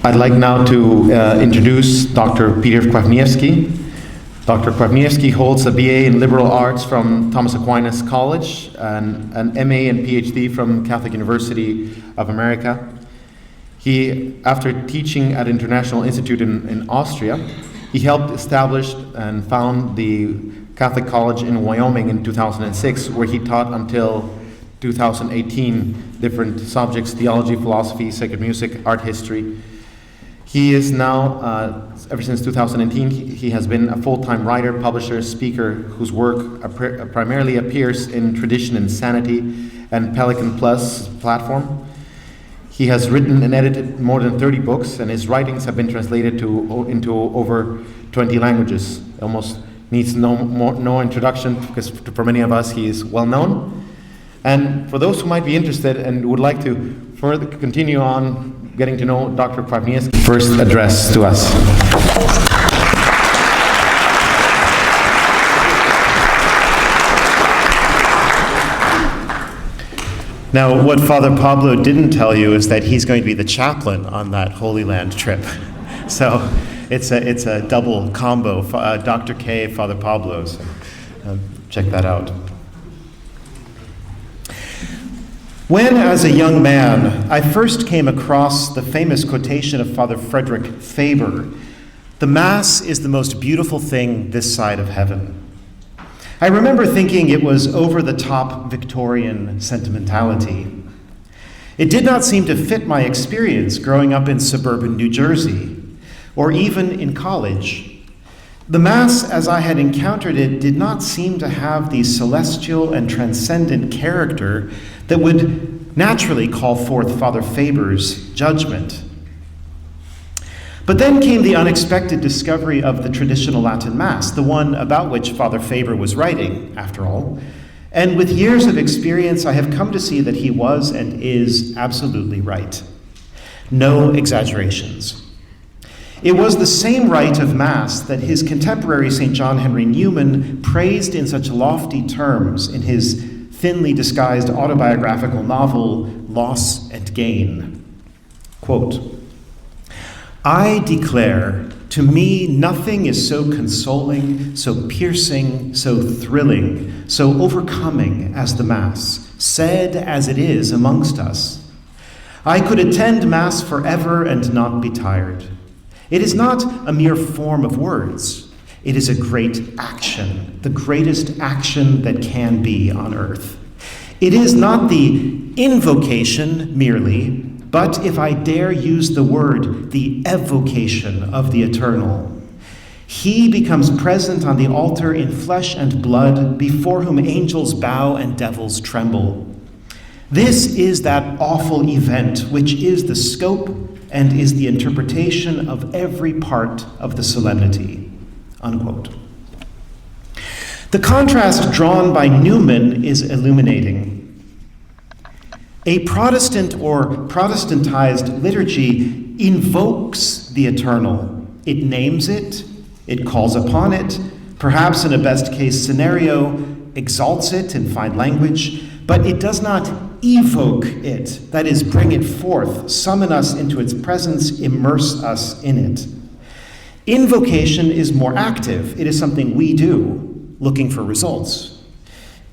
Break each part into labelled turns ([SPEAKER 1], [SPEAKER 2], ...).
[SPEAKER 1] I'd like now to introduce Dr. Peter Kwasniewski. Dr. Kwasniewski holds a BA in Liberal Arts from Thomas Aquinas College and an MA and PhD from Catholic University of America. He, after teaching at International Institute in Austria, he helped establish and found the Catholic College in Wyoming in 2006, where he taught until 2018 different subjects: theology, philosophy, sacred music, art history. He is now, ever since 2018, he has been a full-time writer, publisher, speaker, whose work primarily appears in Tradition and Sanity and Pelican Plus platform. He has written and edited more than 30 books, and his writings have been translated into over 20 languages. Almost needs no introduction, because for many of us he is well known. And for those who might be interested and would like to further continue on getting to know Dr. Kwasniewski, first address to us.
[SPEAKER 2] Now, what Father Pablo didn't tell you is that he's going to be the chaplain on that Holy Land trip. So it's a double combo, Dr. K, Father Pablo, so check that out. When, as a young man, I first came across the famous quotation of Father Frederick Faber, "The Mass is the most beautiful thing this side of heaven," I remember thinking it was over-the-top Victorian sentimentality. It did not seem to fit my experience growing up in suburban New Jersey, or even in college. The Mass, as I had encountered it, did not seem to have the celestial and transcendent character that would naturally call forth Father Faber's judgment. But then came the unexpected discovery of the traditional Latin Mass, the one about which Father Faber was writing, after all. And with years of experience, I have come to see that he was and is absolutely right. No exaggerations. It was the same rite of Mass that his contemporary St. John Henry Newman praised in such lofty terms in his thinly disguised autobiographical novel, Loss and Gain. Quote, "I declare, to me nothing is so consoling, so piercing, so thrilling, so overcoming as the Mass, said as it is amongst us. I could attend Mass forever and not be tired. It is not a mere form of words. It is a great action, the greatest action that can be on earth. It is not the invocation merely, but if I dare use the word, the evocation of the eternal. He becomes present on the altar in flesh and blood, before whom angels bow and devils tremble. This is that awful event which is the scope and is the interpretation of every part of the solemnity." Unquote. The contrast drawn by Newman is illuminating. A Protestant or Protestantized liturgy invokes the eternal. It names it, it calls upon it, perhaps in a best-case scenario, exalts it in fine language, but it does not evoke it, that is, bring it forth, summon us into its presence, immerse us in it. Invocation is more active. It is something we do, looking for results.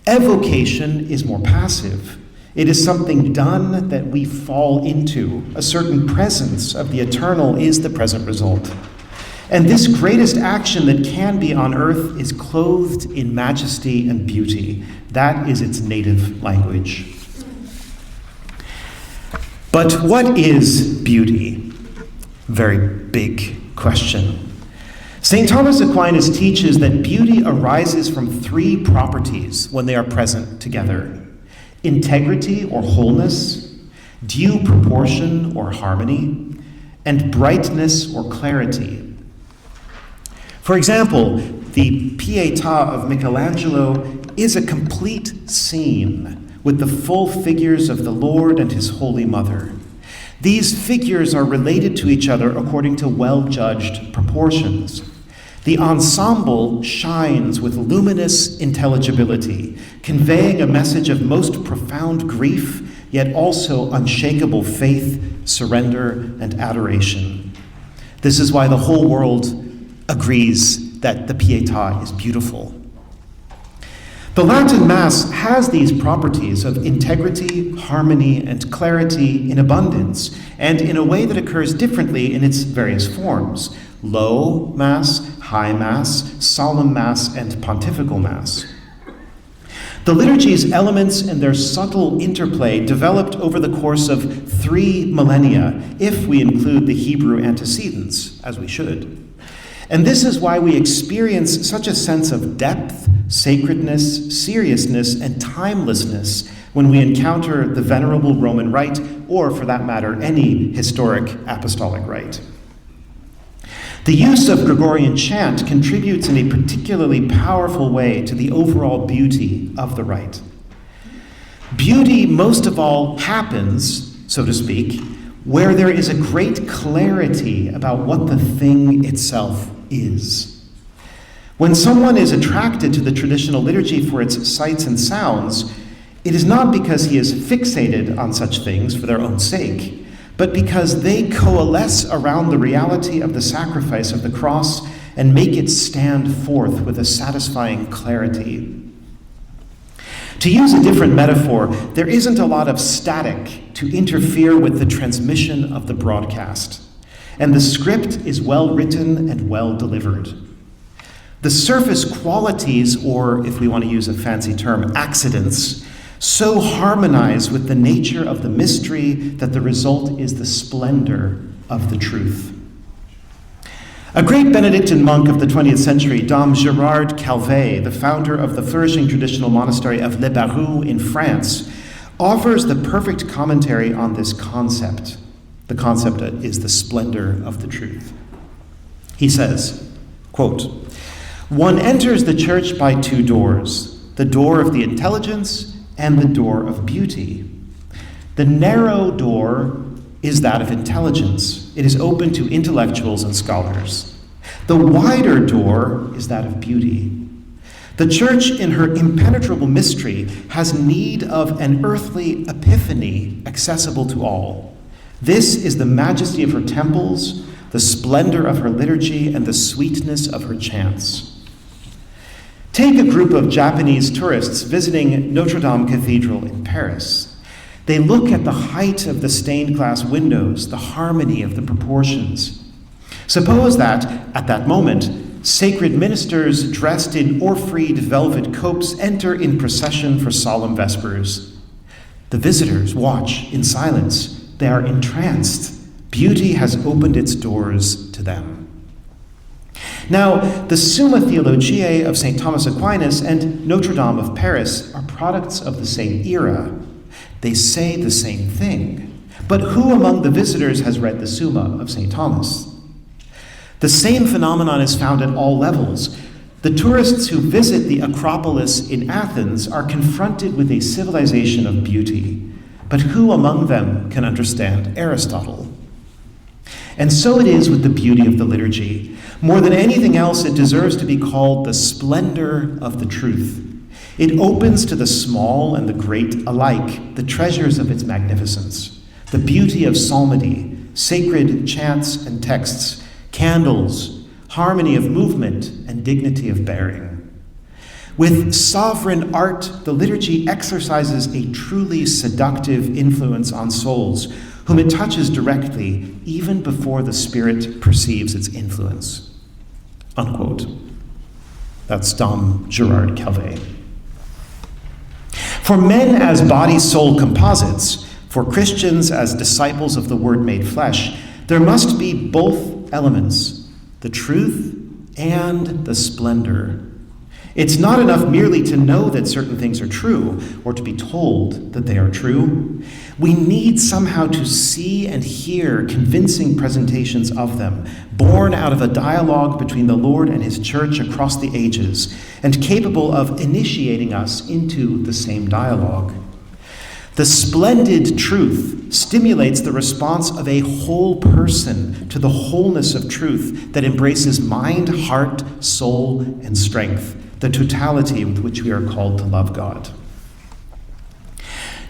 [SPEAKER 2] Evocation is more passive. It is something done that we fall into. A certain presence of the eternal is the present result. And this greatest action that can be on earth is clothed in majesty and beauty. That is its native language. But what is beauty? Very big question. St. Thomas Aquinas teaches that beauty arises from three properties when they are present together: integrity or wholeness, due proportion or harmony, and brightness or clarity. For example, the Pietà of Michelangelo is a complete scene with the full figures of the Lord and his Holy Mother. These figures are related to each other according to well-judged proportions. The ensemble shines with luminous intelligibility, conveying a message of most profound grief, yet also unshakable faith, surrender, and adoration. This is why the whole world agrees that the Pietà is beautiful. The Latin Mass has these properties of integrity, harmony, and clarity in abundance, and in a way that occurs differently in its various forms: low Mass, high Mass, solemn Mass, and pontifical Mass. The liturgy's elements and their subtle interplay developed over the course of 3 millennia, if we include the Hebrew antecedents, as we should. And this is why we experience such a sense of depth, sacredness, seriousness, and timelessness when we encounter the venerable Roman rite, or for that matter, any historic apostolic rite. The use of Gregorian chant contributes in a particularly powerful way to the overall beauty of the rite. Beauty, most of all, happens, so to speak, where there is a great clarity about what the thing itself is. When someone is attracted to the traditional liturgy for its sights and sounds, it is not because he is fixated on such things for their own sake, but because they coalesce around the reality of the sacrifice of the cross and make it stand forth with a satisfying clarity. To use a different metaphor, there isn't a lot of static to interfere with the transmission of the broadcast, and the script is well written and well delivered. The surface qualities, or if we want to use a fancy term, accidents, so harmonize with the nature of the mystery that the result is the splendor of the truth. A great Benedictine monk of the 20th century, Dom Gérard Calvet, the founder of the flourishing traditional monastery of Les Barroux in France, offers the perfect commentary on this concept. The concept is the splendor of the truth. He says, quote, "One enters the church by 2 doors, the door of the intelligence and the door of beauty. The narrow door is that of intelligence. It is open to intellectuals and scholars. The wider door is that of beauty. The church, in her impenetrable mystery, has need of an earthly epiphany accessible to all. This is the majesty of her temples, the splendor of her liturgy, and the sweetness of her chants. Take a group of Japanese tourists visiting Notre Dame Cathedral in Paris. They look at the height of the stained glass windows, the harmony of the proportions. Suppose that, at that moment, sacred ministers dressed in orphreyed velvet copes enter in procession for solemn vespers. The visitors watch in silence. They are entranced. Beauty has opened its doors to them. Now, the Summa Theologiae of St. Thomas Aquinas and Notre Dame of Paris are products of the same era. They say the same thing. But who among the visitors has read the Summa of St. Thomas? The same phenomenon is found at all levels. The tourists who visit the Acropolis in Athens are confronted with a civilization of beauty. But who among them can understand Aristotle? And so it is with the beauty of the liturgy. More than anything else, it deserves to be called the splendor of the truth. It opens to the small and the great alike the treasures of its magnificence, the beauty of psalmody, sacred chants and texts, candles, harmony of movement, and dignity of bearing. With sovereign art, the liturgy exercises a truly seductive influence on souls, whom it touches directly, even before the spirit perceives its influence." Unquote. That's Dom Gérard Calvet. For men as body-soul composites, for Christians as disciples of the Word made flesh, there must be both elements, the truth and the splendor. It's not enough merely to know that certain things are true or to be told that they are true. We need somehow to see and hear convincing presentations of them, born out of a dialogue between the Lord and His church across the ages, and capable of initiating us into the same dialogue. The splendid truth stimulates the response of a whole person to the wholeness of truth that embraces mind, heart, soul, and strength, the totality with which we are called to love God.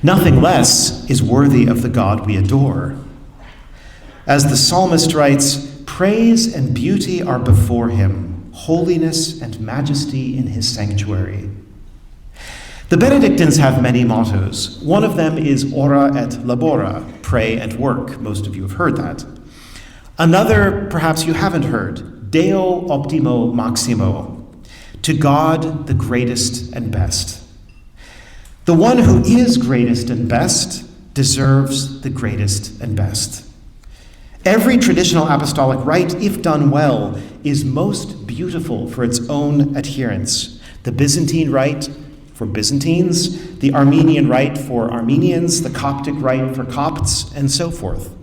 [SPEAKER 2] Nothing less is worthy of the God we adore. As the psalmist writes, praise and beauty are before him, holiness and majesty in his sanctuary. The Benedictines have many mottos. One of them is ora et labora, pray and work. Most of you have heard that. Another, perhaps you haven't heard, Deo optimo maximo, to God the greatest and best. The one who is greatest and best deserves the greatest and best. Every traditional apostolic rite, if done well, is most beautiful for its own adherents. The Byzantine rite for Byzantines, the Armenian rite for Armenians, the Coptic rite for Copts, and so forth.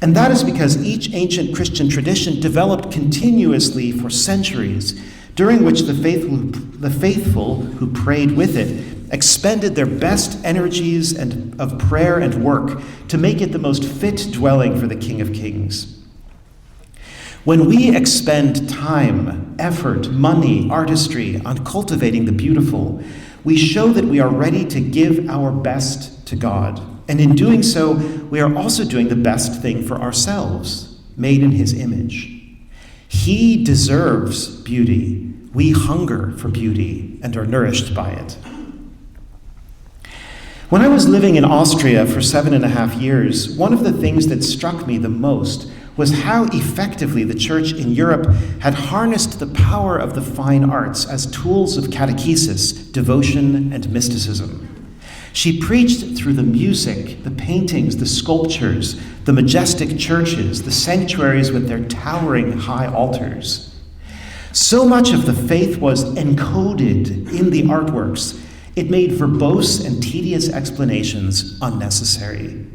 [SPEAKER 2] And that is because each ancient Christian tradition developed continuously for centuries, during which the faithful who prayed with it expended their best energies of prayer and work to make it the most fit dwelling for the King of Kings. When we expend time, effort, money, artistry on cultivating the beautiful, we show that we are ready to give our best to God. And in doing so, we are also doing the best thing for ourselves, made in his image. He deserves beauty. We hunger for beauty and are nourished by it. When I was living in Austria for 7.5 years, one of the things that struck me the most was how effectively the church in Europe had harnessed the power of the fine arts as tools of catechesis, devotion, and mysticism. She preached through the music, the paintings, the sculptures, the majestic churches, the sanctuaries with their towering high altars. So much of the faith was encoded in the artworks, it made verbose and tedious explanations unnecessary.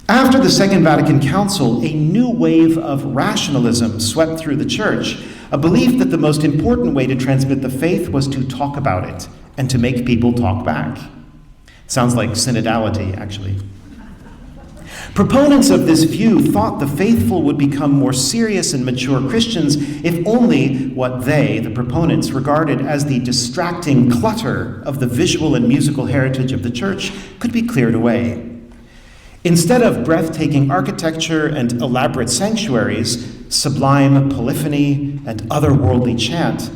[SPEAKER 2] After the Second Vatican Council, a new wave of rationalism swept through the church, a belief that the most important way to transmit the faith was to talk about it and to make people talk back. Sounds like synodality, actually. Proponents of this view thought the faithful would become more serious and mature Christians if only what they, the proponents, regarded as the distracting clutter of the visual and musical heritage of the church could be cleared away. Instead of breathtaking architecture and elaborate sanctuaries, sublime polyphony, and otherworldly chant,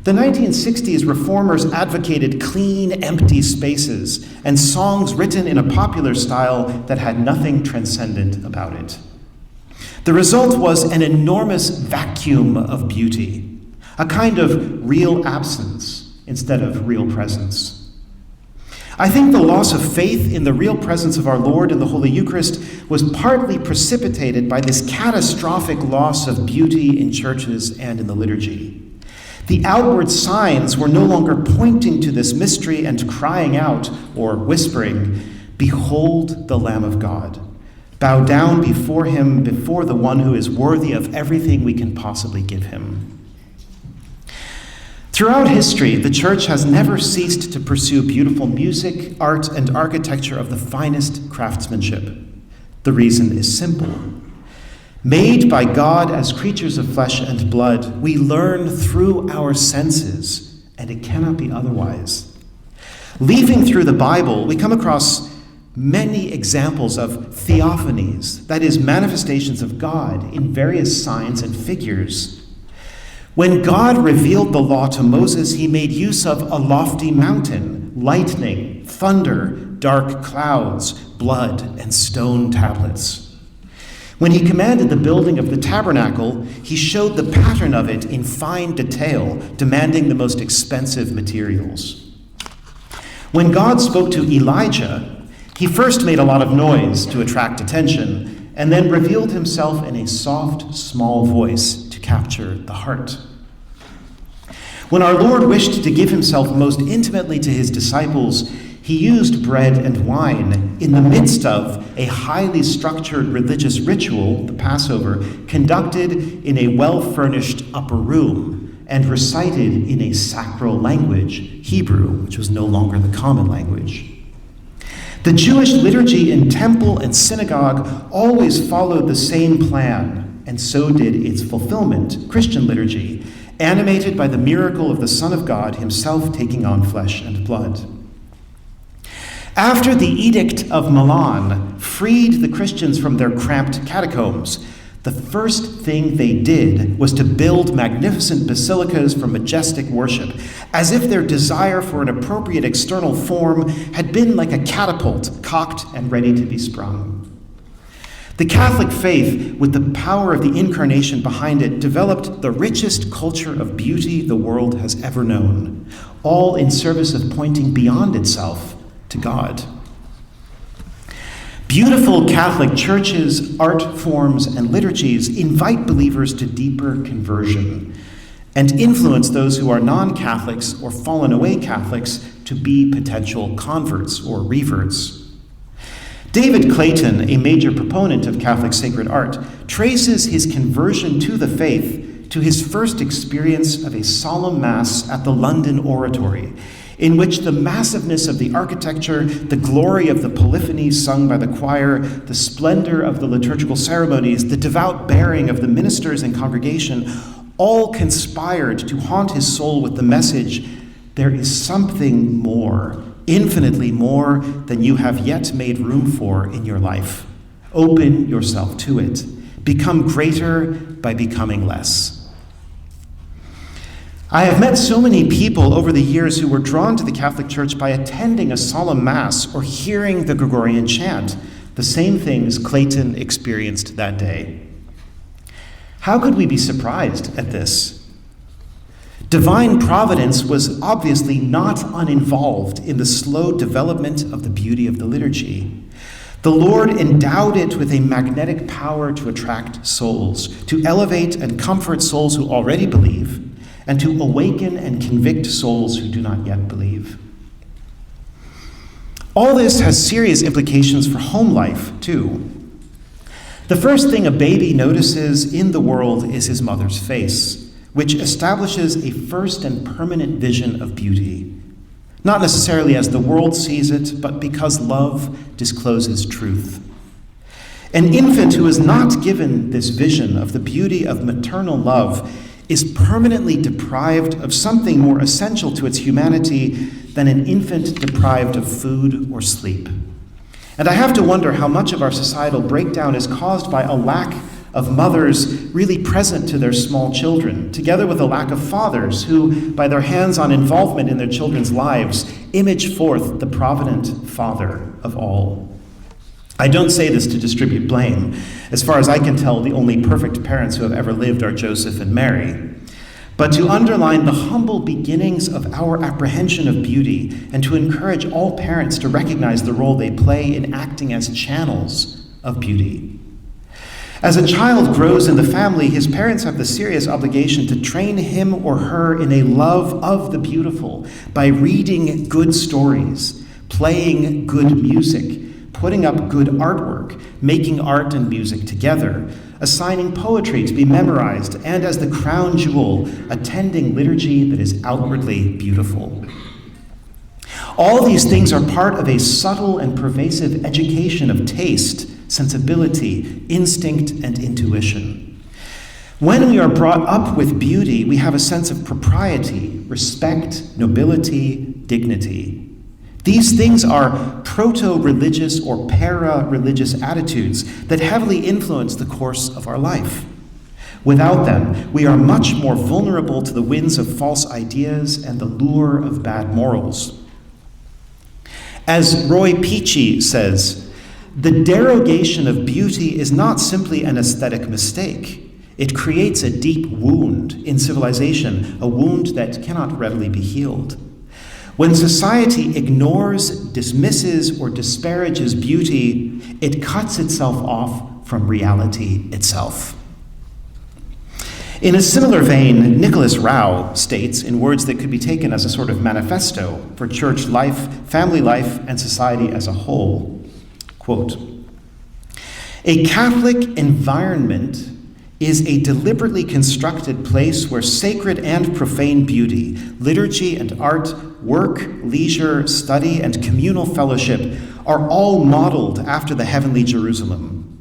[SPEAKER 2] the 1960s reformers advocated clean, empty spaces and songs written in a popular style that had nothing transcendent about it. The result was an enormous vacuum of beauty, a kind of real absence instead of real presence. I think the loss of faith in the real presence of our Lord in the Holy Eucharist was partly precipitated by this catastrophic loss of beauty in churches and in the liturgy. The outward signs were no longer pointing to this mystery and crying out or whispering, "Behold the Lamb of God. Bow down before him, before the one who is worthy of everything we can possibly give him." Throughout history, the church has never ceased to pursue beautiful music, art, and architecture of the finest craftsmanship. The reason is simple. Made by God as creatures of flesh and blood, we learn through our senses, and it cannot be otherwise. Leafing through the Bible, we come across many examples of theophanies, that is, manifestations of God in various signs and figures. When God revealed the law to Moses, he made use of a lofty mountain, lightning, thunder, dark clouds, blood, and stone tablets. When he commanded the building of the tabernacle, he showed the pattern of it in fine detail, demanding the most expensive materials. When God spoke to Elijah, he first made a lot of noise to attract attention, and then revealed himself in a soft, small voice to capture the heart. When our Lord wished to give himself most intimately to his disciples, he used bread and wine in the midst of a highly structured religious ritual, the Passover, conducted in a well-furnished upper room and recited in a sacral language, Hebrew, which was no longer the common language. The Jewish liturgy in temple and synagogue always followed the same plan, and so did its fulfillment, Christian liturgy, animated by the miracle of the Son of God himself taking on flesh and blood. After the Edict of Milan freed the Christians from their cramped catacombs, the first thing they did was to build magnificent basilicas for majestic worship, as if their desire for an appropriate external form had been like a catapult cocked and ready to be sprung. The Catholic faith, with the power of the Incarnation behind it, developed the richest culture of beauty the world has ever known, all in service of pointing beyond itself to God. Beautiful Catholic churches, art forms, and liturgies invite believers to deeper conversion and influence those who are non-Catholics or fallen away Catholics to be potential converts or reverts. David Clayton, a major proponent of Catholic sacred art, traces his conversion to the faith to his first experience of a solemn Mass at the London Oratory, in which the massiveness of the architecture, the glory of the polyphonies sung by the choir, the splendor of the liturgical ceremonies, the devout bearing of the ministers and congregation, all conspired to haunt his soul with the message, there is something more, infinitely more than you have yet made room for in your life. Open yourself to it. Become greater by becoming less. I have met so many people over the years who were drawn to the Catholic Church by attending a solemn Mass or hearing the Gregorian chant, the same things Clayton experienced that day. How could we be surprised at this? Divine providence was obviously not uninvolved in the slow development of the beauty of the liturgy. The Lord endowed it with a magnetic power to attract souls, to elevate and comfort souls who already believe, and to awaken and convict souls who do not yet believe. All this has serious implications for home life, too. The first thing a baby notices in the world is his mother's face, which establishes a first and permanent vision of beauty, not necessarily as the world sees it, but because love discloses truth. An infant who is not given this vision of the beauty of maternal love is permanently deprived of something more essential to its humanity than an infant deprived of food or sleep. And I have to wonder how much of our societal breakdown is caused by a lack of mothers really present to their small children, together with a lack of fathers who, by their hands-on involvement in their children's lives, image forth the provident Father of all. I don't say this to distribute blame. As far as I can tell, the only perfect parents who have ever lived are Joseph and Mary. But to underline the humble beginnings of our apprehension of beauty and to encourage all parents to recognize the role they play in acting as channels of beauty. As a child grows in the family, his parents have the serious obligation to train him or her in a love of the beautiful by reading good stories, playing good music, putting up good artwork, making art and music together, assigning poetry to be memorized, and as the crown jewel, attending liturgy that is outwardly beautiful. All these things are part of a subtle and pervasive education of taste, sensibility, instinct, and intuition. When we are brought up with beauty, we have a sense of propriety, respect, nobility, dignity. These things are proto-religious or para-religious attitudes that heavily influence the course of our life. Without them, we are much more vulnerable to the winds of false ideas and the lure of bad morals. As Roy Peachy says, the derogation of beauty is not simply an aesthetic mistake. It creates a deep wound in civilization, a wound that cannot readily be healed. When society ignores, dismisses, or disparages beauty, it cuts itself off from reality itself. In a similar vein, Nicholas Rao states, in words that could be taken as a sort of manifesto for church life, family life, and society as a whole, quote, "A Catholic environment is a deliberately constructed place where sacred and profane beauty, liturgy and art, work, leisure, study, and communal fellowship are all modeled after the heavenly Jerusalem.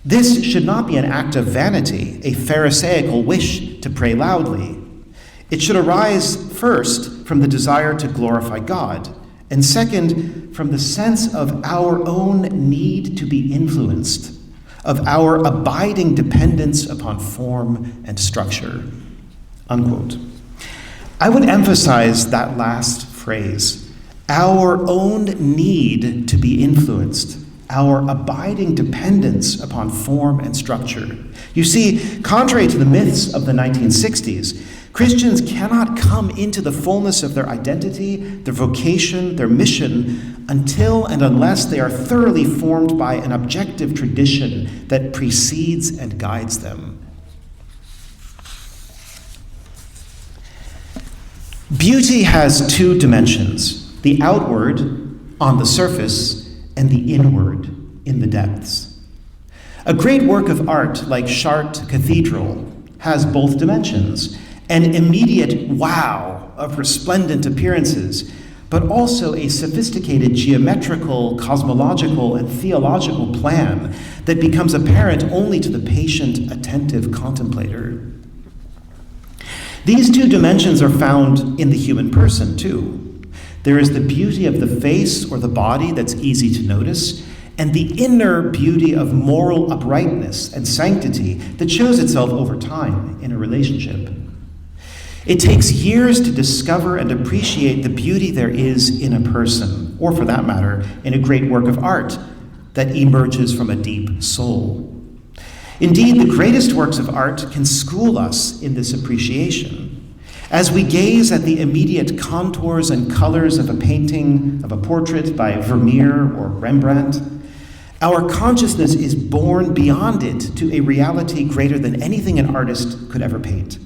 [SPEAKER 2] This should not be an act of vanity, a pharisaical wish to pray loudly. It should arise first from the desire to glorify God, And second, from the sense of our own need to be influenced, of our abiding dependence upon form and structure. Unquote. I would emphasize that last phrase, our own need to be influenced, our abiding dependence upon form and structure. You see, contrary to the myths of the 1960s, Christians cannot come into the fullness of their identity, their vocation, their mission, until and unless they are thoroughly formed by an objective tradition that precedes and guides them. Beauty has two dimensions, the outward, on the surface, and the inward, in the depths. A great work of art like Chartres Cathedral has both dimensions, an immediate wow of resplendent appearances, but also a sophisticated geometrical, cosmological, and theological plan that becomes apparent only to the patient, attentive contemplator. These two dimensions are found in the human person, too. There is the beauty of the face or the body that's easy to notice, and the inner beauty of moral uprightness and sanctity that shows itself over time in a relationship. It takes years to discover and appreciate the beauty there is in a person, or for that matter, in a great work of art that emerges from a deep soul. Indeed, the greatest works of art can school us in this appreciation. As we gaze at the immediate contours and colors of a painting, of a portrait by Vermeer or Rembrandt, our consciousness is borne beyond it to a reality greater than anything an artist could ever paint.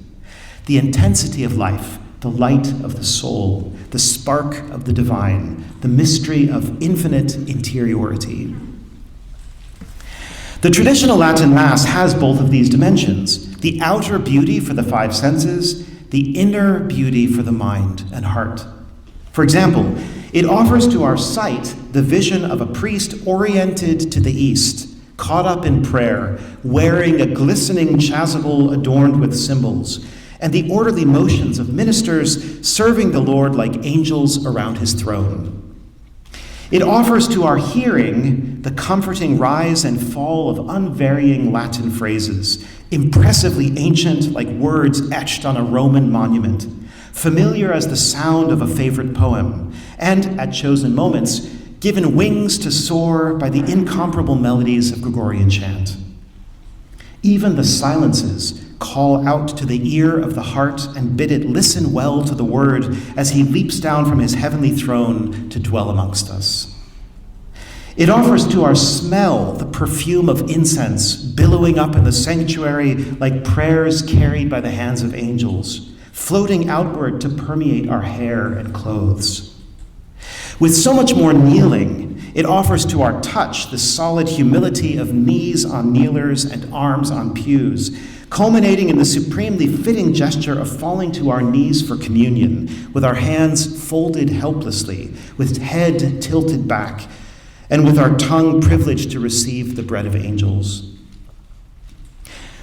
[SPEAKER 2] The intensity of life, the light of the soul, the spark of the divine, the mystery of infinite interiority. The traditional Latin Mass has both of these dimensions, the outer beauty for the five senses, the inner beauty for the mind and heart. For example, it offers to our sight the vision of a priest oriented to the east, caught up in prayer, wearing a glistening chasuble adorned with symbols, and the orderly motions of ministers serving the Lord like angels around his throne. It offers to our hearing the comforting rise and fall of unvarying Latin phrases, impressively ancient like words etched on a Roman monument, familiar as the sound of a favorite poem, and, at chosen moments, given wings to soar by the incomparable melodies of Gregorian chant. Even the silences call out to the ear of the heart and bid it listen well to the word as he leaps down from his heavenly throne to dwell amongst us. It offers to our smell the perfume of incense billowing up in the sanctuary like prayers carried by the hands of angels, floating outward to permeate our hair and clothes. With so much more kneeling, it offers to our touch the solid humility of knees on kneelers and arms on pews, culminating in the supremely fitting gesture of falling to our knees for communion, with our hands folded helplessly, with head tilted back, and with our tongue privileged to receive the bread of angels.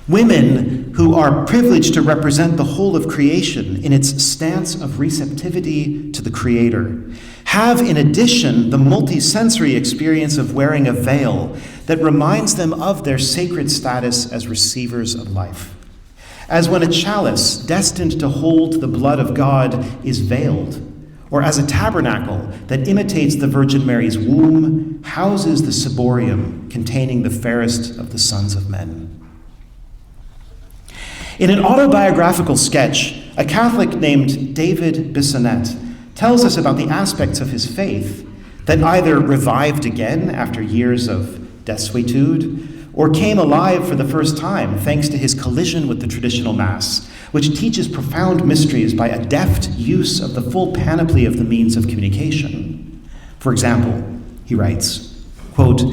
[SPEAKER 2] Women who are privileged to represent the whole of creation in its stance of receptivity to the Creator have, in addition, the multisensory experience of wearing a veil that reminds them of their sacred status as receivers of life. As when a chalice destined to hold the blood of God is veiled, or as a tabernacle that imitates the Virgin Mary's womb houses the ciborium containing the fairest of the sons of men. In an autobiographical sketch, a Catholic named David Bissonnette tells us about the aspects of his faith that either revived again after years of desuetude, or came alive for the first time thanks to his collision with the traditional Mass, which teaches profound mysteries by a deft use of the full panoply of the means of communication. For example, he writes, quote,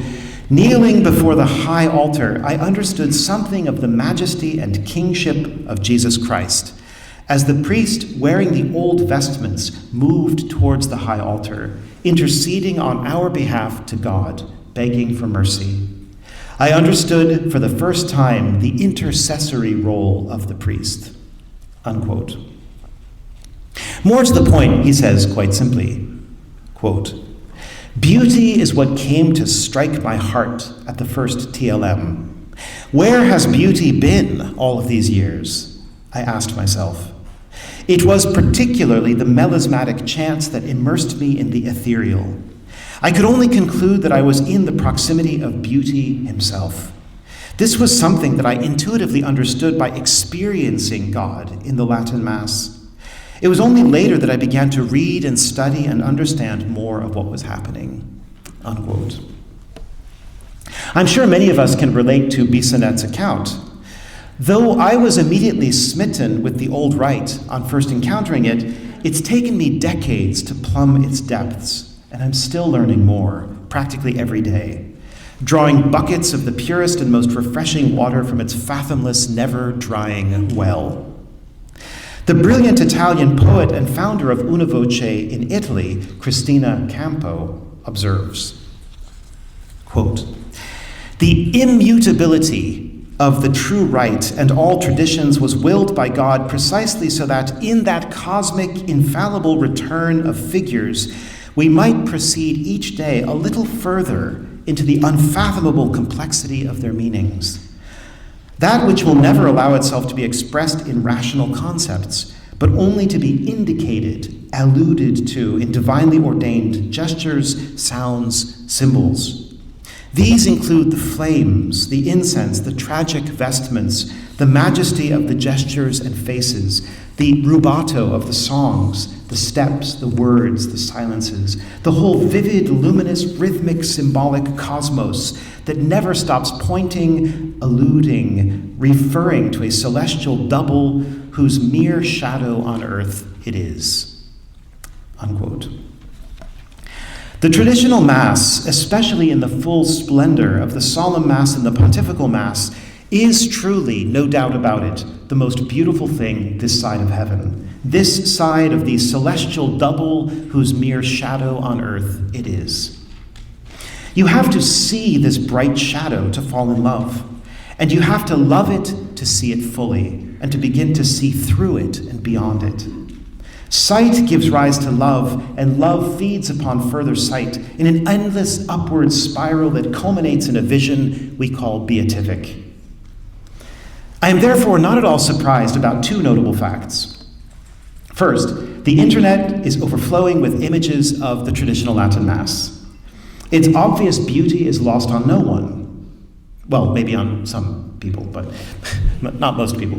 [SPEAKER 2] "Kneeling before the high altar, I understood something of the majesty and kingship of Jesus Christ, as the priest wearing the old vestments moved towards the high altar, interceding on our behalf to God, begging for mercy. I understood for the first time the intercessory role of the priest." Unquote. More to the point, he says quite simply, Quote, "Beauty is what came to strike my heart at the first TLM. Where has beauty been all of these years? I asked myself. It was particularly the melismatic chance that immersed me in the ethereal. I could only conclude that I was in the proximity of beauty himself. This was something that I intuitively understood by experiencing God in the Latin Mass. It was only later that I began to read and study and understand more of what was happening." Unquote. I'm sure many of us can relate to Bissonnette's account. Though I was immediately smitten with the old rite on first encountering it, it's taken me decades to plumb its depths, and I'm still learning more, practically every day, drawing buckets of the purest and most refreshing water from its fathomless, never-drying well. The brilliant Italian poet and founder of Una Voce in Italy, Cristina Campo, observes, quote, "The immutability of the true rite and all traditions was willed by God precisely so that in that cosmic, infallible return of figures, we might proceed each day a little further into the unfathomable complexity of their meanings. That which will never allow itself to be expressed in rational concepts, but only to be indicated, alluded to in divinely ordained gestures, sounds, symbols. These include the flames, the incense, the tragic vestments, the majesty of the gestures and faces, the rubato of the songs, the steps, the words, the silences, the whole vivid, luminous, rhythmic, symbolic cosmos that never stops pointing, alluding, referring to a celestial double whose mere shadow on earth it is." Unquote. The traditional Mass, especially in the full splendor of the solemn Mass and the pontifical Mass, is truly, no doubt about it, the most beautiful thing this side of heaven, this side of the celestial double whose mere shadow on earth it is. You have to see this bright shadow to fall in love, and you have to love it to see it fully, and to begin to see through it and beyond it. Sight gives rise to love, and love feeds upon further sight in an endless upward spiral that culminates in a vision we call beatific. I am therefore not at all surprised about two notable facts. First, the internet is overflowing with images of the traditional Latin Mass. Its obvious beauty is lost on no one. Well, maybe on some people, but not most people.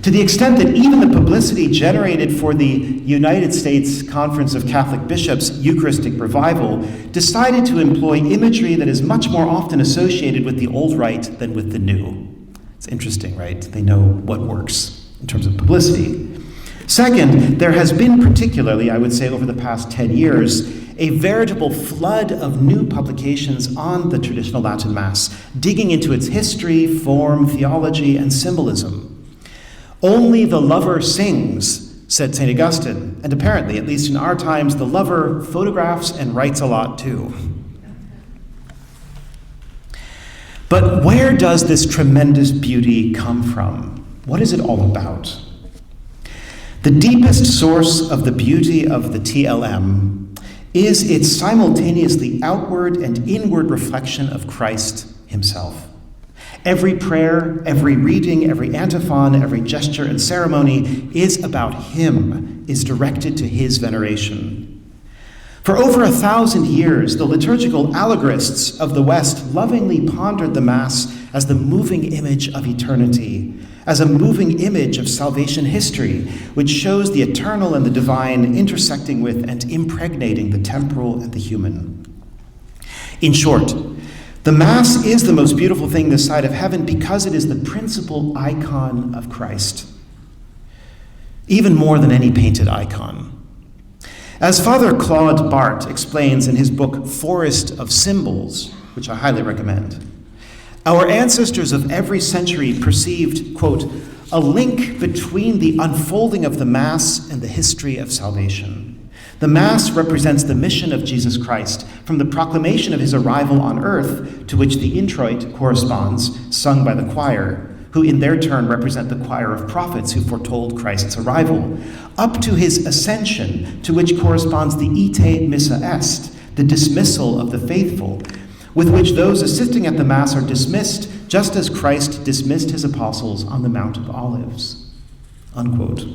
[SPEAKER 2] To the extent that even the publicity generated for the United States Conference of Catholic Bishops' Eucharistic Revival decided to employ imagery that is much more often associated with the old rite than with the new. It's interesting, right? They know what works in terms of publicity. Second, there has been particularly, I would say, over the past 10 years, a veritable flood of new publications on the traditional Latin Mass, digging into its history, form, theology, and symbolism. Only the lover sings, said St. Augustine, and apparently, at least in our times, the lover photographs and writes a lot too. But where does this tremendous beauty come from? What is it all about? The deepest source of the beauty of the TLM is its simultaneously outward and inward reflection of Christ himself. Every prayer, every reading, every antiphon, every gesture and ceremony is about him, is directed to his veneration. For over 1,000 years, the liturgical allegorists of the West lovingly pondered the Mass as the moving image of eternity, as a moving image of salvation history, which shows the eternal and the divine intersecting with and impregnating the temporal and the human. In short, the Mass is the most beautiful thing this side of heaven because it is the principal icon of Christ, even more than any painted icon. As Father Claude Bart explains in his book Forest of Symbols, which I highly recommend, our ancestors of every century perceived, quote, a link between the unfolding of the Mass and the history of salvation. The Mass represents the mission of Jesus Christ, from the proclamation of his arrival on earth, to which the introit corresponds, sung by the choir, who in their turn represent the choir of prophets who foretold Christ's arrival, up to his ascension, to which corresponds the ite missa est, the dismissal of the faithful, with which those assisting at the Mass are dismissed, just as Christ dismissed his apostles on the Mount of Olives." Unquote.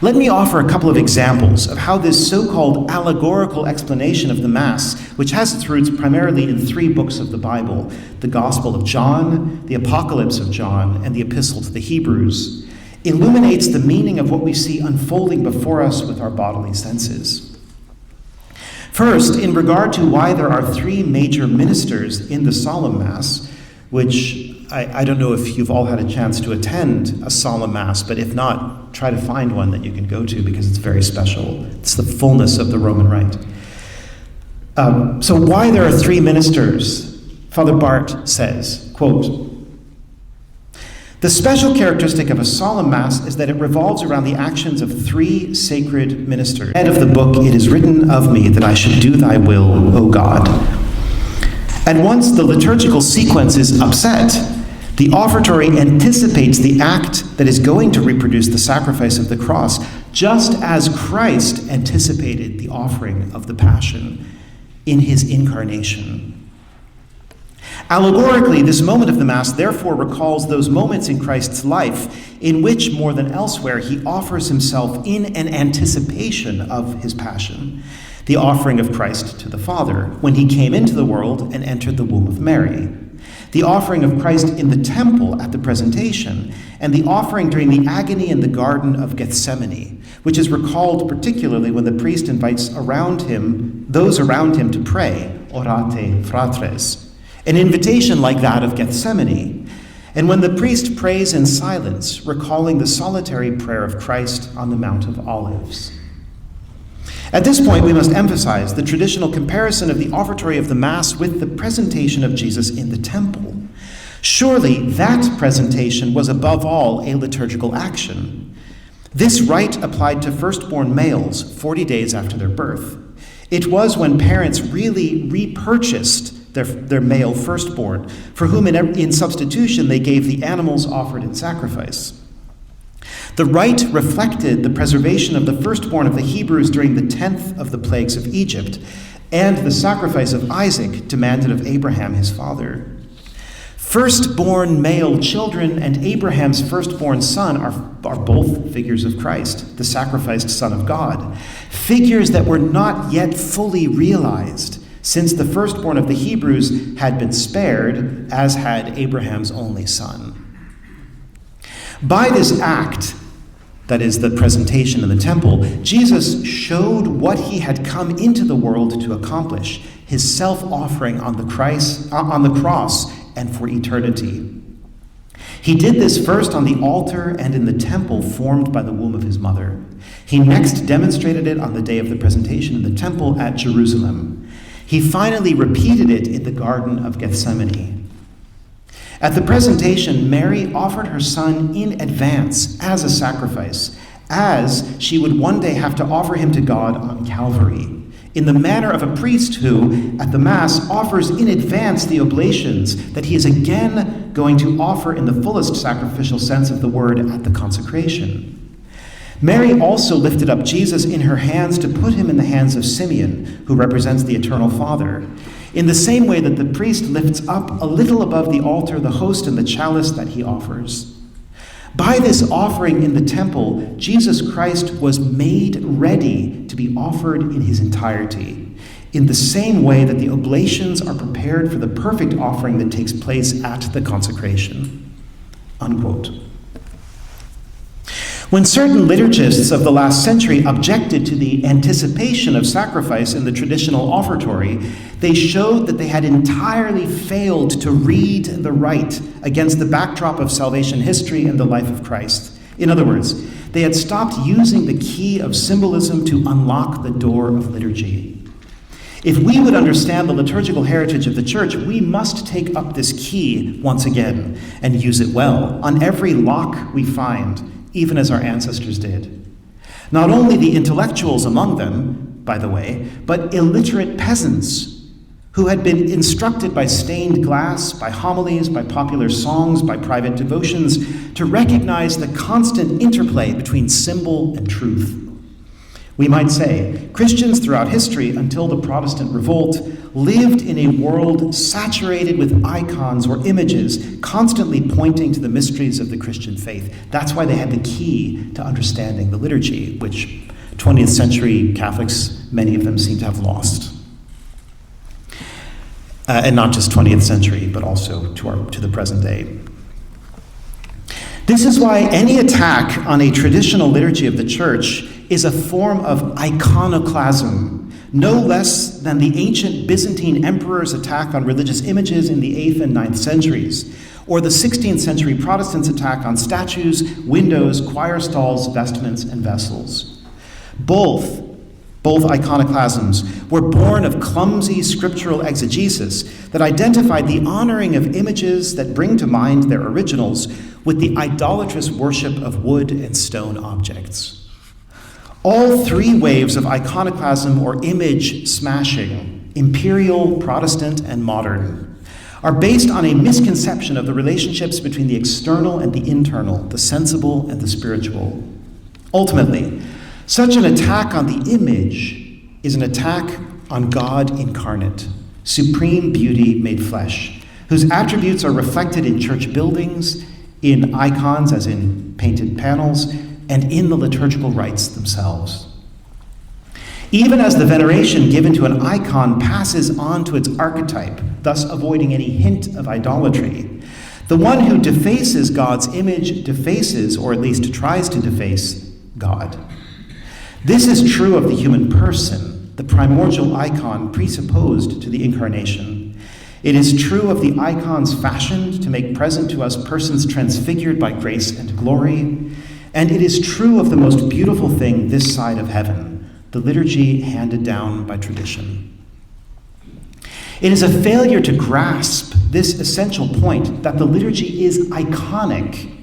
[SPEAKER 2] Let me offer a couple of examples of how this so-called allegorical explanation of the Mass, which has its roots primarily in 3 books of the Bible, the Gospel of John, the Apocalypse of John, and the Epistle to the Hebrews, illuminates the meaning of what we see unfolding before us with our bodily senses. First, in regard to why there are 3 major ministers in the Solemn Mass, which I don't know if you've all had a chance to attend a Solemn Mass, but if not, try to find one that you can go to because it's very special. It's the fullness of the Roman Rite. So why there are 3 ministers, Father Bart says, quote, "The special characteristic of a solemn Mass is that it revolves around the actions of 3 sacred ministers. Head of the book, it is written of me that I should do thy will, O God." And once the liturgical sequence is upset, the offertory anticipates the act that is going to reproduce the sacrifice of the cross, just as Christ anticipated the offering of the Passion in his incarnation. Allegorically, this moment of the Mass therefore recalls those moments in Christ's life in which, more than elsewhere, he offers himself in an anticipation of his Passion, the offering of Christ to the Father when he came into the world and entered the womb of Mary, the offering of Christ in the temple at the presentation, and the offering during the agony in the Garden of Gethsemane, which is recalled particularly when the priest invites those around him to pray, orate fratres, an invitation like that of Gethsemane, and when the priest prays in silence, recalling the solitary prayer of Christ on the Mount of Olives. At this point, we must emphasize the traditional comparison of the offertory of the Mass with the presentation of Jesus in the temple. Surely that presentation was above all a liturgical action. This rite applied to firstborn males 40 days after their birth. It was when parents really repurchased their male firstborn, for whom in substitution they gave the animals offered in sacrifice. The rite reflected the preservation of the firstborn of the Hebrews during the 10th of the plagues of Egypt, and the sacrifice of Isaac demanded of Abraham his father. Firstborn male children and Abraham's firstborn son are both figures of Christ, the sacrificed Son of God, figures that were not yet fully realized, since the firstborn of the Hebrews had been spared, as had Abraham's only son. By this act, that is the presentation in the temple, Jesus showed what he had come into the world to accomplish, his self-offering on the cross and for eternity. He did this first on the altar and in the temple formed by the womb of his mother. He next demonstrated it on the day of the presentation in the temple at Jerusalem. He finally repeated it in the Garden of Gethsemane. At the presentation, Mary offered her son in advance as a sacrifice, as she would one day have to offer him to God on Calvary, in the manner of a priest who, at the Mass, offers in advance the oblations that he is again going to offer in the fullest sacrificial sense of the word at the consecration. Mary also lifted up Jesus in her hands to put him in the hands of Simeon, who represents the Eternal Father, in the same way that the priest lifts up a little above the altar the host and the chalice that he offers. By this offering in the temple, Jesus Christ was made ready to be offered in his entirety, in the same way that the oblations are prepared for the perfect offering that takes place at the consecration. Unquote. When certain liturgists of the last century objected to the anticipation of sacrifice in the traditional offertory, they showed that they had entirely failed to read the rite against the backdrop of salvation history and the life of Christ. In other words, they had stopped using the key of symbolism to unlock the door of liturgy. If we would understand the liturgical heritage of the Church, we must take up this key once again and use it well on every lock we find, even as our ancestors did. Not only the intellectuals among them, by the way, but illiterate peasants who had been instructed by stained glass, by homilies, by popular songs, by private devotions, to recognize the constant interplay between symbol and truth. We might say, Christians throughout history, until the Protestant revolt, lived in a world saturated with icons or images, constantly pointing to the mysteries of the Christian faith. That's why they had the key to understanding the liturgy, which 20th century Catholics, many of them seem to have lost. And not just 20th century, but also to the present day. This is why any attack on a traditional liturgy of the Church is a form of iconoclasm, no less than the ancient Byzantine emperor's attack on religious images in the 8th and 9th centuries, or the 16th century Protestants' attack on statues, windows, choir stalls, vestments, and vessels. Both iconoclasms were born of clumsy scriptural exegesis that identified the honoring of images that bring to mind their originals with the idolatrous worship of wood and stone objects. All three waves of iconoclasm or image smashing, imperial, Protestant, and modern, are based on a misconception of the relationships between the external and the internal, the sensible and the spiritual. Ultimately, such an attack on the image is an attack on God incarnate, supreme beauty made flesh, whose attributes are reflected in church buildings, in icons as in painted panels, and in the liturgical rites themselves. Even as the veneration given to an icon passes on to its archetype, thus avoiding any hint of idolatry, the one who defaces God's image defaces, or at least tries to deface, God. This is true of the human person, the primordial icon presupposed to the incarnation. It is true of the icons fashioned to make present to us persons transfigured by grace and glory. And it is true of the most beautiful thing this side of heaven, the liturgy handed down by tradition. It is a failure to grasp this essential point that the liturgy is iconic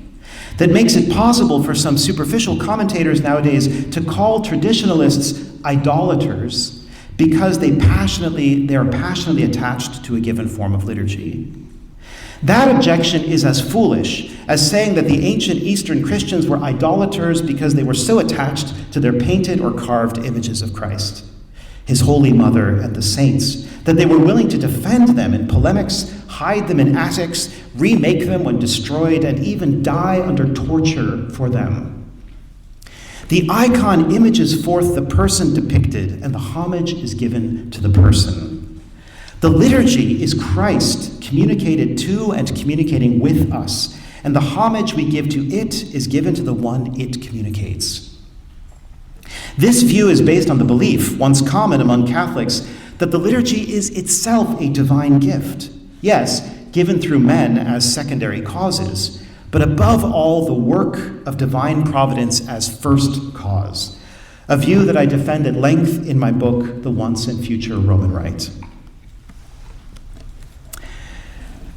[SPEAKER 2] that makes it possible for some superficial commentators nowadays to call traditionalists idolaters because they are passionately attached to a given form of liturgy. That objection is as foolish as saying that the ancient Eastern Christians were idolaters because they were so attached to their painted or carved images of Christ, his Holy Mother, and the saints, that they were willing to defend them in polemics, hide them in attics, remake them when destroyed, and even die under torture for them. The icon images forth the person depicted, and the homage is given to the person. The liturgy is Christ communicated to and communicating with us, and the homage we give to it is given to the one it communicates. This view is based on the belief, once common among Catholics, that the liturgy is itself a divine gift. Yes, given through men as secondary causes, but above all, the work of divine providence as first cause, a view that I defend at length in my book, The Once and Future Roman Rite.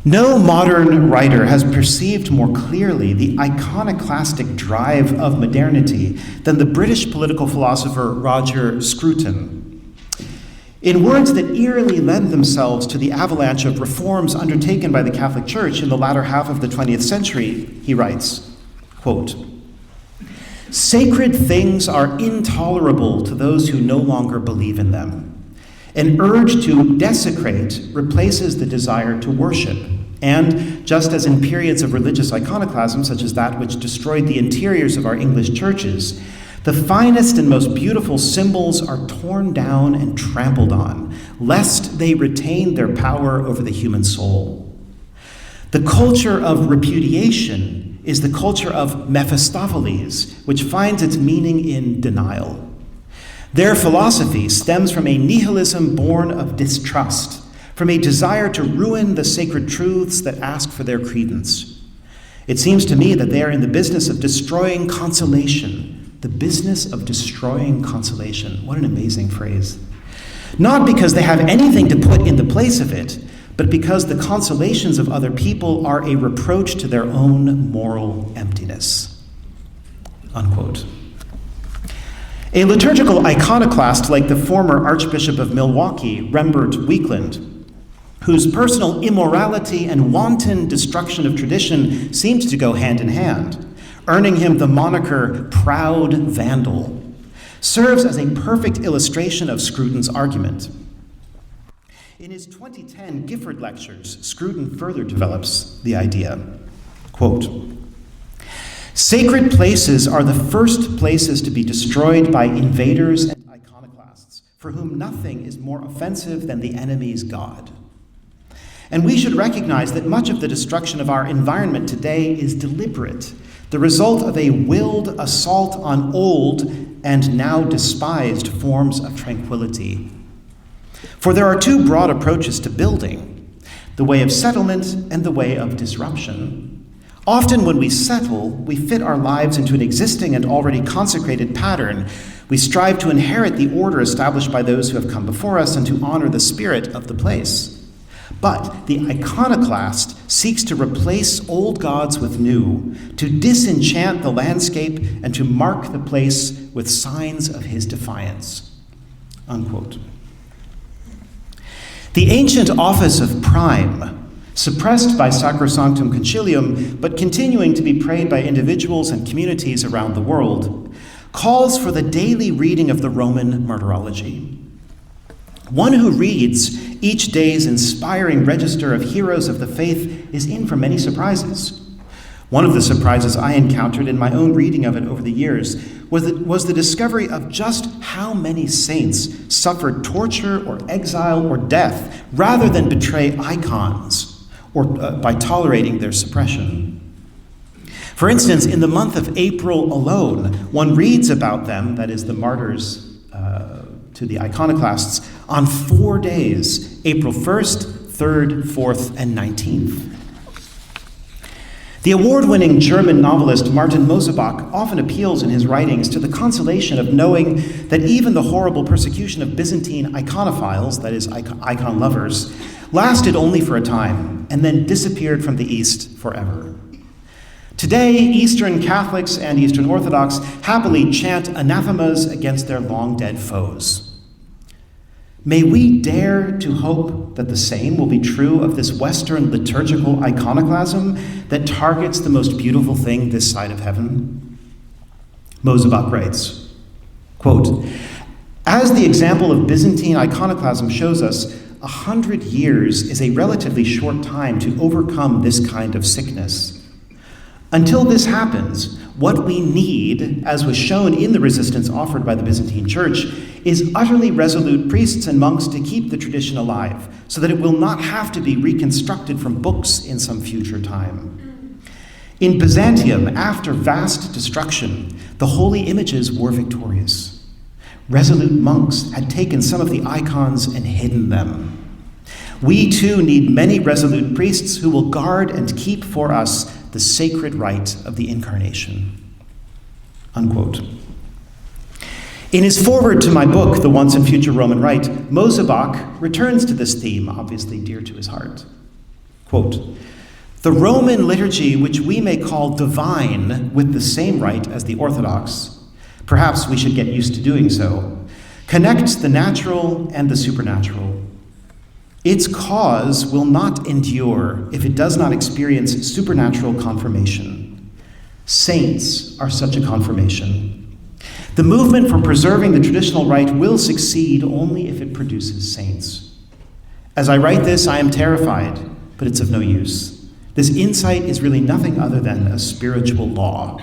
[SPEAKER 2] No modern writer has perceived more clearly the iconoclastic drive of modernity than the British political philosopher Roger Scruton. In words that eerily lend themselves to the avalanche of reforms undertaken by the Catholic Church in the latter half of the 20th century, he writes, quote, "Sacred things are intolerable to those who no longer believe in them. An urge to desecrate replaces the desire to worship. And just as in periods of religious iconoclasm, such as that which destroyed the interiors of our English churches, the finest and most beautiful symbols are torn down and trampled on, lest they retain their power over the human soul. The culture of repudiation is the culture of Mephistopheles, which finds its meaning in denial. Their philosophy stems from a nihilism born of distrust, from a desire to ruin the sacred truths that ask for their credence. It seems to me that they are in the business of destroying consolation. The business of destroying consolation. What an amazing phrase. Not because they have anything to put in the place of it, but because the consolations of other people are a reproach to their own moral emptiness." Unquote. A liturgical iconoclast like the former Archbishop of Milwaukee, Rembert Weekland, whose personal immorality and wanton destruction of tradition seemed to go hand in hand, earning him the moniker Proud Vandal, serves as a perfect illustration of Scruton's argument. In his 2010 Gifford Lectures, Scruton further develops the idea. Quote, "Sacred places are the first places to be destroyed by invaders and iconoclasts, for whom nothing is more offensive than the enemy's God. And we should recognize that much of the destruction of our environment today is deliberate, the result of a willed assault on old and now despised forms of tranquility. For there are two broad approaches to building, the way of settlement and the way of disruption. Often when we settle, we fit our lives into an existing and already consecrated pattern. We strive to inherit the order established by those who have come before us and to honor the spirit of the place. But the iconoclast seeks to replace old gods with new, to disenchant the landscape and to mark the place with signs of his defiance." Unquote. The ancient office of prime, suppressed by Sacrosanctum Concilium, but continuing to be prayed by individuals and communities around the world, calls for the daily reading of the Roman Martyrology. One who reads each day's inspiring register of heroes of the faith is in for many surprises. One of the surprises I encountered in my own reading of it over the years was the discovery of just how many saints suffered torture or exile or death rather than betray icons or by tolerating their suppression. For instance, in the month of April alone, one reads about them, that is the martyrs to the iconoclasts, on 4 days, April 1st, 3rd, 4th, and 19th. The award-winning German novelist Martin Mosebach often appeals in his writings to the consolation of knowing that even the horrible persecution of Byzantine iconophiles, that is, icon lovers, lasted only for a time and then disappeared from the East forever. Today, Eastern Catholics and Eastern Orthodox happily chant anathemas against their long-dead foes. May we dare to hope that the same will be true of this Western liturgical iconoclasm that targets the most beautiful thing this side of heaven? Mosebach writes, quote, "As the example of Byzantine iconoclasm shows us, 100 years is a relatively short time to overcome this kind of sickness. Until this happens, what we need, as was shown in the resistance offered by the Byzantine Church, is utterly resolute priests and monks to keep the tradition alive, so that it will not have to be reconstructed from books in some future time. In Byzantium, after vast destruction, the holy images were victorious. Resolute monks had taken some of the icons and hidden them. We too need many resolute priests who will guard and keep for us the sacred rite of the Incarnation." Unquote. In his foreword to my book, The Once and Future Roman Rite, Mosebach returns to this theme, obviously dear to his heart. Quote, "The Roman liturgy, which we may call divine with the same rite as the Orthodox, perhaps we should get used to doing so, connects the natural and the supernatural. Its cause will not endure if it does not experience supernatural confirmation. Saints are such a confirmation. The movement for preserving the traditional rite will succeed only if it produces saints. As I write this, I am terrified, but it's of no use. This insight is really nothing other than a spiritual law.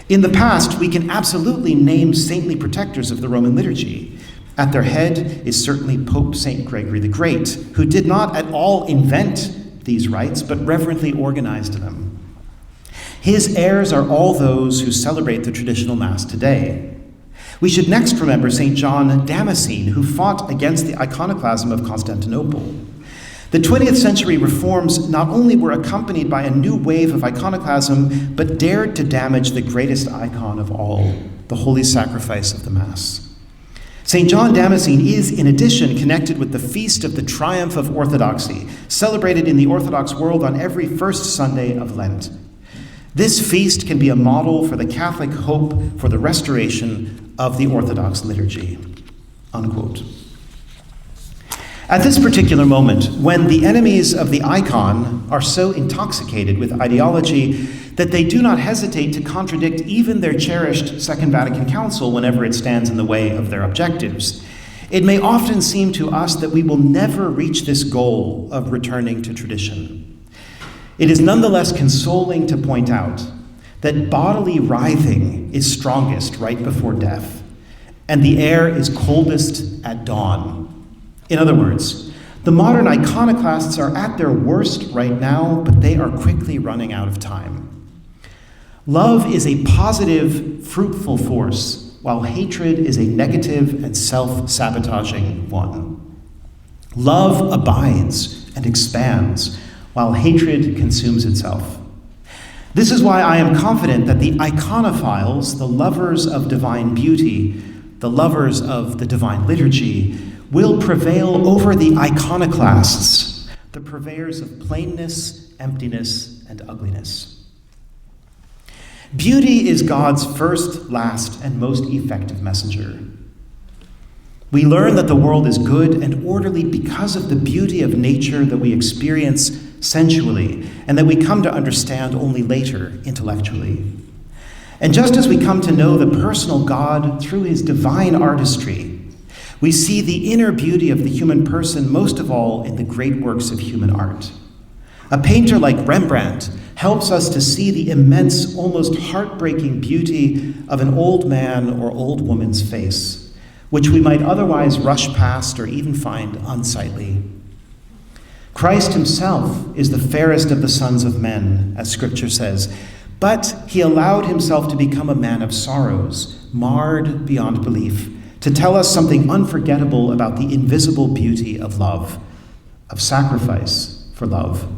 [SPEAKER 2] In the past, we can absolutely name saintly protectors of the Roman liturgy. At their head is certainly Pope St. Gregory the Great, who did not at all invent these rites, but reverently organized them. His heirs are all those who celebrate the traditional Mass today. We should next remember St. John Damascene, who fought against the iconoclasm of Constantinople. The 20th century reforms not only were accompanied by a new wave of iconoclasm, but dared to damage the greatest icon of all, the holy sacrifice of the Mass. St. John Damascene is, in addition, connected with the Feast of the Triumph of Orthodoxy, celebrated in the Orthodox world on every first Sunday of Lent. This feast can be a model for the Catholic hope for the restoration of the Orthodox liturgy." Unquote. At this particular moment, when the enemies of the icon are so intoxicated with ideology that they do not hesitate to contradict even their cherished Second Vatican Council whenever it stands in the way of their objectives, it may often seem to us that we will never reach this goal of returning to tradition. It is nonetheless consoling to point out that bodily writhing is strongest right before death, and the air is coldest at dawn. In other words, the modern iconoclasts are at their worst right now, but they are quickly running out of time. Love is a positive, fruitful force, while hatred is a negative and self-sabotaging one. Love abides and expands, while hatred consumes itself. This is why I am confident that the iconophiles, the lovers of divine beauty, the lovers of the divine liturgy, will prevail over the iconoclasts, the purveyors of plainness, emptiness, and ugliness. Beauty is God's first, last, and most effective messenger. We learn that the world is good and orderly because of the beauty of nature that we experience sensually and that we come to understand only later intellectually. And just as we come to know the personal God through his divine artistry, we see the inner beauty of the human person most of all in the great works of human art. A painter like Rembrandt helps us to see the immense, almost heartbreaking beauty of an old man or old woman's face, which we might otherwise rush past or even find unsightly. Christ himself is the fairest of the sons of men, as Scripture says, but he allowed himself to become a man of sorrows, marred beyond belief, to tell us something unforgettable about the invisible beauty of love, of sacrifice for love.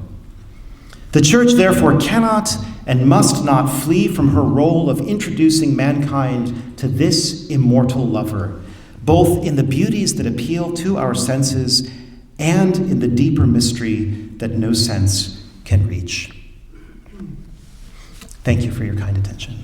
[SPEAKER 2] The Church, therefore, cannot and must not flee from her role of introducing mankind to this immortal lover, both in the beauties that appeal to our senses and in the deeper mystery that no sense can reach. Thank you for your kind attention.